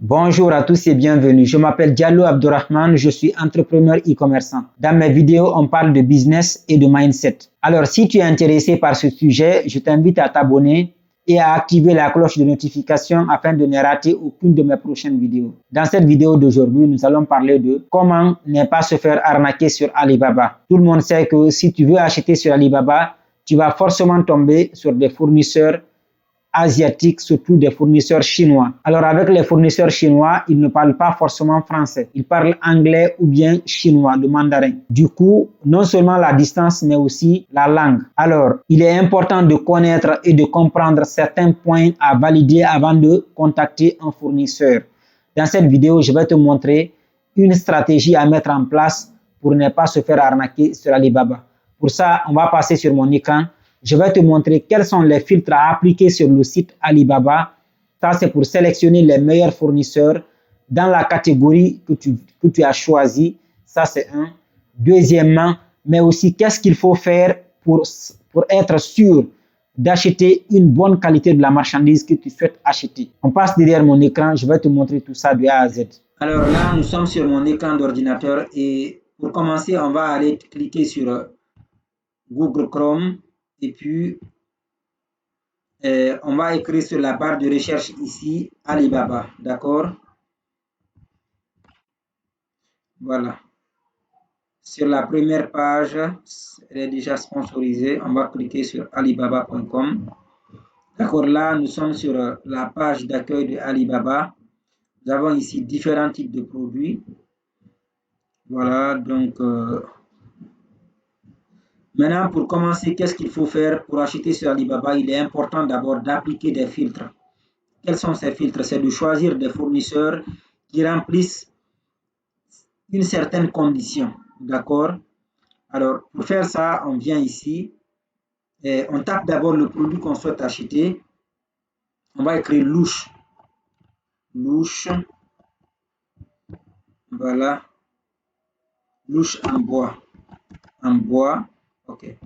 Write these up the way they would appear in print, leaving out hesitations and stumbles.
Bonjour à tous et bienvenue. Je m'appelle Diallo Abdourahmane, je suis entrepreneur e-commerçant. Dans mes vidéos, on parle de business et de mindset. Alors, si tu es intéressé par ce sujet, je t'invite à t'abonner et à activer la cloche de notification afin de ne rater aucune de mes prochaines vidéos. Dans cette vidéo d'aujourd'hui, nous allons parler de comment ne pas se faire arnaquer sur Alibaba. Tout le monde sait que si tu veux acheter sur Alibaba, tu vas forcément tomber sur des fournisseurs asiatiques, surtout des fournisseurs chinois. Alors avec les fournisseurs chinois, ils ne parlent pas forcément français. Ils parlent anglais ou bien chinois, le mandarin. Du coup, non seulement la distance, mais aussi la langue. Alors, il est important de connaître et de comprendre certains points à valider avant de contacter un fournisseur. Dans cette vidéo, je vais te montrer une stratégie à mettre en place pour ne pas se faire arnaquer sur Alibaba. Pour ça, on va passer sur mon écran. Je vais te montrer quels sont les filtres à appliquer sur le site Alibaba. Ça, c'est pour sélectionner les meilleurs fournisseurs dans la catégorie que tu as choisie. Ça, c'est un. Deuxièmement, mais aussi qu'est-ce qu'il faut faire pour être sûr d'acheter une bonne qualité de la marchandise que tu souhaites acheter. On passe derrière mon écran, je vais te montrer tout ça de A à Z. Alors là, nous sommes sur mon écran d'ordinateur et pour commencer, on va aller cliquer sur Google Chrome. Et puis, on va écrire sur la barre de recherche ici, Alibaba, d'accord? Voilà. Sur la première page, elle est déjà sponsorisée. On va cliquer sur alibaba.com. D'accord, là, nous sommes sur la page d'accueil de Alibaba. Nous avons ici différents types de produits. Voilà, donc... Maintenant, pour commencer, qu'est-ce qu'il faut faire pour acheter sur Alibaba? Il est important d'abord d'appliquer des filtres. Quels sont ces filtres? C'est de choisir des fournisseurs qui remplissent une certaine condition. D'accord? Alors, pour faire ça, on vient ici et on tape d'abord le produit qu'on souhaite acheter. On va écrire louche. Louche. Voilà. Louche en bois. En bois. OK.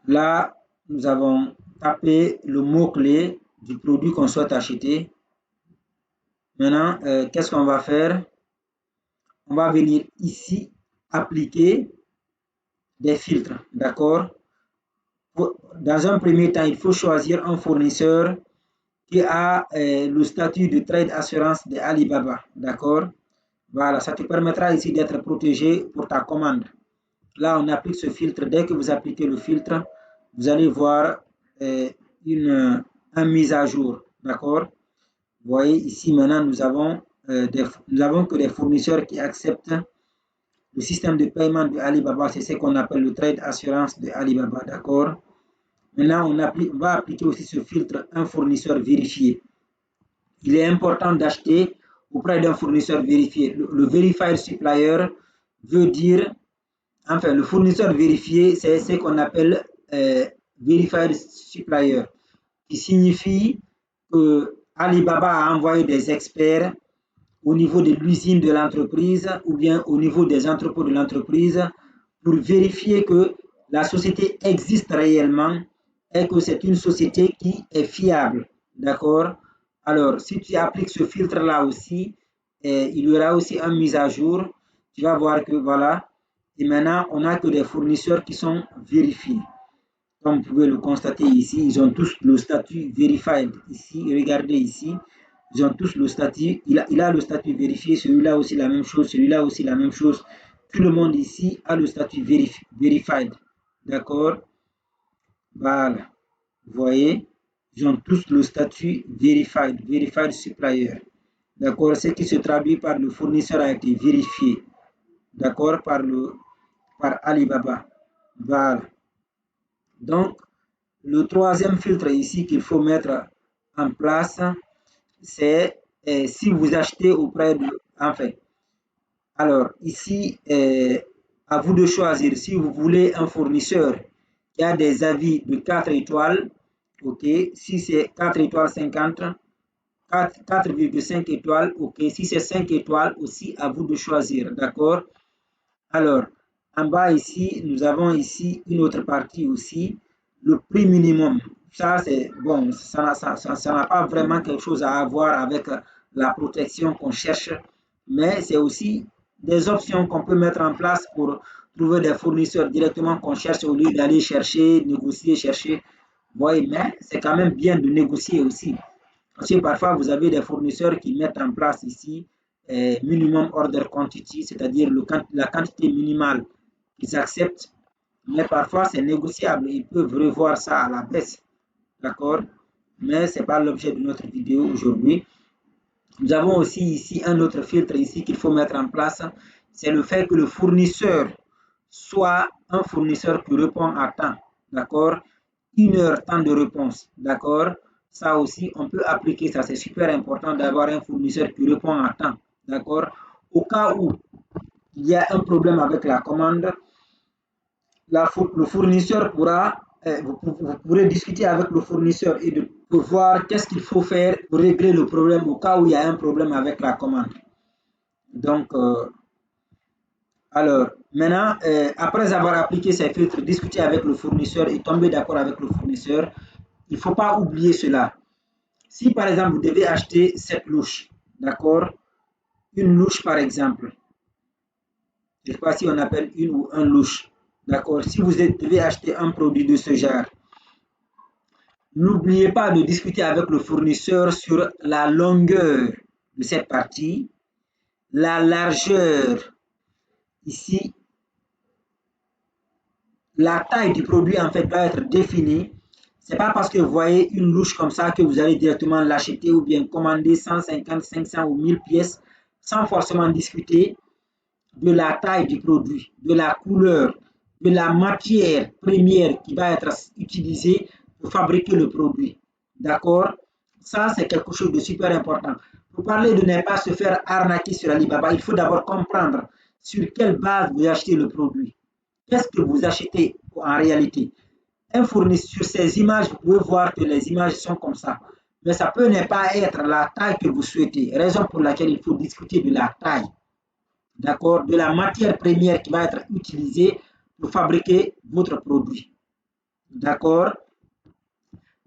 Là, nous avons tapé le mot-clé du produit qu'on souhaite acheter. Maintenant, qu'est-ce qu'on va faire? On va venir ici appliquer des filtres, d'accord? Dans un premier temps, il faut choisir un fournisseur qui a le statut de trade assurance de Alibaba, d'accord? Voilà, ça te permettra ici d'être protégé pour ta commande. Là, on applique ce filtre. Dès que vous appliquez le filtre, vous allez voir une mise à jour, d'accord? Vous voyez ici maintenant, nous avons que des fournisseurs qui acceptent le système de paiement de Alibaba. C'est ce qu'on appelle le trade assurance de Alibaba, d'accord? Maintenant, on va appliquer aussi ce filtre un fournisseur vérifié. Il est important d'acheter auprès d'un fournisseur vérifié. Le verified supplier veut dire, enfin, le fournisseur vérifié, c'est ce qu'on appelle verified supplier, qui signifie que Alibaba a envoyé des experts au niveau de l'usine de l'entreprise ou bien au niveau des entrepôts de l'entreprise pour vérifier que la société existe réellement et que c'est une société qui est fiable. D'accord? Alors, si tu appliques ce filtre-là aussi, il y aura aussi une mise à jour. Tu vas voir que voilà. Et maintenant, on n'a que des fournisseurs qui sont vérifiés. Comme vous pouvez le constater ici, ils ont tous le statut verified. Ici, regardez ici, ils ont tous le statut. Il a le statut vérifié, celui-là aussi la même chose, celui-là aussi la même chose. Tout le monde ici a le statut verified. D'accord? Voilà. Vous voyez, ils ont tous le statut verified supplier. D'accord? Ce qui se traduit par le fournisseur a été vérifié. D'accord? Par Alibaba. Voilà. Donc, le troisième filtre ici qu'il faut mettre en place, c'est si vous achetez auprès de... Enfin, alors ici, à vous de choisir si vous voulez un fournisseur qui a des avis de 4 étoiles, ok, si c'est 4 étoiles 50, 4,5 étoiles, ok, si c'est 5 étoiles aussi, à vous de choisir, d'accord? Alors, en bas ici, nous avons ici une autre partie aussi, le prix minimum. Ça, c'est bon, ça n'a pas vraiment quelque chose à voir avec la protection qu'on cherche, mais c'est aussi des options qu'on peut mettre en place pour trouver des fournisseurs directement qu'on cherche au lieu d'aller chercher, négocier, chercher. Oui, mais c'est quand même bien de négocier aussi. Parce que parfois, vous avez des fournisseurs qui mettent en place ici minimum order quantity, c'est-à-dire la quantité minimale qu'ils acceptent, mais parfois c'est négociable. Ils peuvent revoir ça à la baisse. D'accord? Mais ce n'est pas l'objet de notre vidéo aujourd'hui. Nous avons aussi ici un autre filtre ici qu'il faut mettre en place. C'est le fait que le fournisseur soit un fournisseur qui répond à temps. D'accord? 1 heure, temps de réponse. D'accord? Ça aussi, on peut appliquer ça. C'est super important d'avoir un fournisseur qui répond à temps. D'accord? Au cas où il y a un problème avec la commande, le fournisseur pourra, vous pourrez discuter avec le fournisseur et de voir qu'est-ce qu'il faut faire pour régler le problème au cas où il y a un problème avec la commande. Donc, alors, maintenant, après avoir appliqué ces filtres, discuter avec le fournisseur et tomber d'accord avec le fournisseur, il ne faut pas oublier cela. Si par exemple, vous devez acheter cette louche, d'accord? Une louche par exemple, je ne sais pas si on appelle une ou un louche, d'accord? Si vous devez acheter un produit de ce genre, n'oubliez pas de discuter avec le fournisseur sur la longueur de cette partie, la largeur ici, la taille du produit en fait doit être définie. C'est pas parce que vous voyez une louche comme ça que vous allez directement l'acheter ou bien commander 150, 500 ou 1000 pièces sans forcément discuter de la taille du produit, de la couleur, de la matière première qui va être utilisée pour fabriquer le produit. D'accord? Ça, c'est quelque chose de super important. Pour parler de ne pas se faire arnaquer sur Alibaba, il faut d'abord comprendre sur quelle base vous achetez le produit. Qu'est-ce que vous achetez en réalité? Un fournisseur, sur ces images, vous pouvez voir que les images sont comme ça. Mais ça peut ne pas être la taille que vous souhaitez. Raison pour laquelle il faut discuter de la taille. D'accord? De la matière première qui va être utilisée pour fabriquer votre produit. D'accord?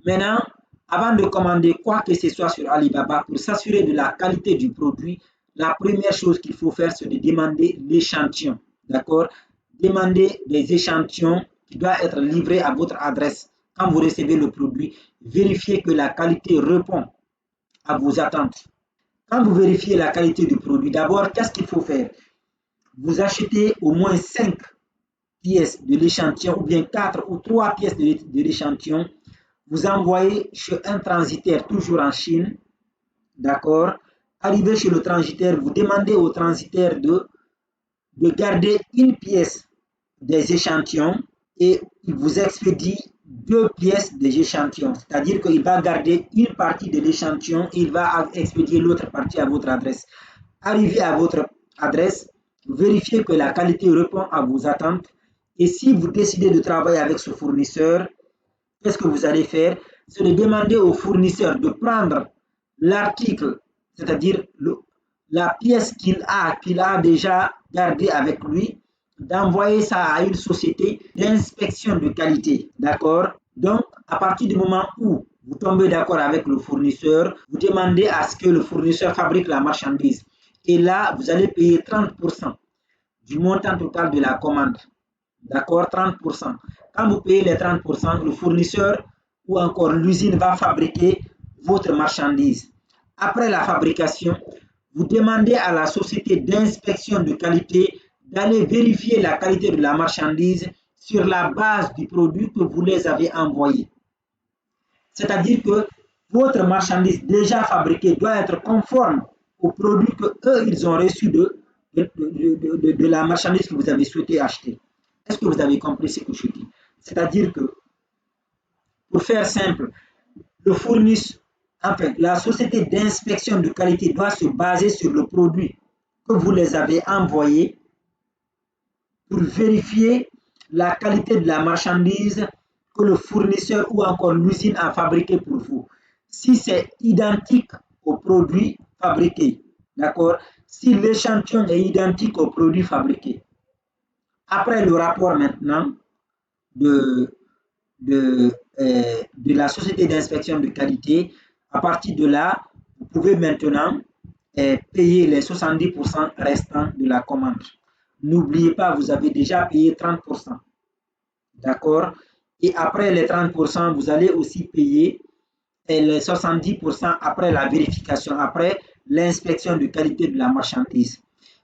Maintenant, avant de commander quoi que ce soit sur Alibaba, pour s'assurer de la qualité du produit, la première chose qu'il faut faire, c'est de demander l'échantillon. D'accord? Demandez des échantillons qui doivent être livrés à votre adresse. Quand vous recevez le produit, vérifiez que la qualité répond à vos attentes. Quand vous vérifiez la qualité du produit, d'abord, qu'est-ce qu'il faut faire? Vous achetez au moins 5 pièces de l'échantillon ou bien 4 ou 3 pièces de l'échantillon. Vous envoyez chez un transitaire, toujours en Chine. D'accord? Arrivé chez le transitaire, vous demandez au transitaire de garder une pièce des échantillons et il vous expédie 2 pièces des échantillons. C'est-à-dire qu'il va garder une partie de l'échantillon et il va expédier l'autre partie à votre adresse. Arrivé à votre adresse, vérifiez que la qualité répond à vos attentes. Et si vous décidez de travailler avec ce fournisseur, qu'est-ce que vous allez faire? C'est de demander au fournisseur de prendre l'article, c'est-à-dire la pièce qu'il a déjà gardée avec lui, d'envoyer ça à une société d'inspection de qualité. D'accord? Donc, à partir du moment où vous tombez d'accord avec le fournisseur, vous demandez à ce que le fournisseur fabrique la marchandise. Et là, vous allez payer 30% du montant total de la commande. D'accord? 30%. Quand vous payez les 30%, le fournisseur ou encore l'usine va fabriquer votre marchandise. Après la fabrication, vous demandez à la société d'inspection de qualité d'aller vérifier la qualité de la marchandise sur la base du produit que vous les avez envoyé. C'est-à-dire que votre marchandise déjà fabriquée doit être conforme au produit que eux ils ont reçu de la marchandise que vous avez souhaité acheter. Est-ce que vous avez compris ce que je dis? C'est-à-dire que, pour faire simple, le fournisseur, enfin, la société d'inspection de qualité doit se baser sur le produit que vous les avez envoyé pour vérifier la qualité de la marchandise que le fournisseur ou encore l'usine a fabriqué pour vous. Si c'est identique au produit fabriqué, d'accord? Si l'échantillon est identique au produit fabriqué. Après le rapport maintenant de de la société d'inspection de qualité. À partir de là, vous pouvez maintenant payer les 70% restants de la commande. N'oubliez pas, vous avez déjà payé 30%. D'accord? Et après les 30%, vous allez aussi payer les 70% après la vérification, après l'inspection de qualité de la marchandise.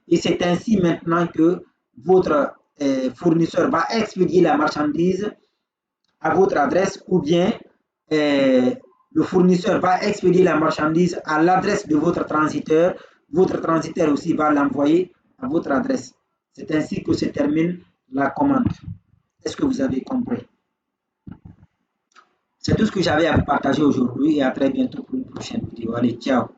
Et c'est ainsi maintenant que votre fournisseur va expédier la marchandise à votre adresse ou bien le fournisseur va expédier la marchandise à l'adresse de votre transiteur. Votre transiteur aussi va l'envoyer à votre adresse. C'est ainsi que se termine la commande. Est-ce que vous avez compris? C'est tout ce que j'avais à vous partager aujourd'hui et à très bientôt pour une prochaine vidéo. Allez, ciao!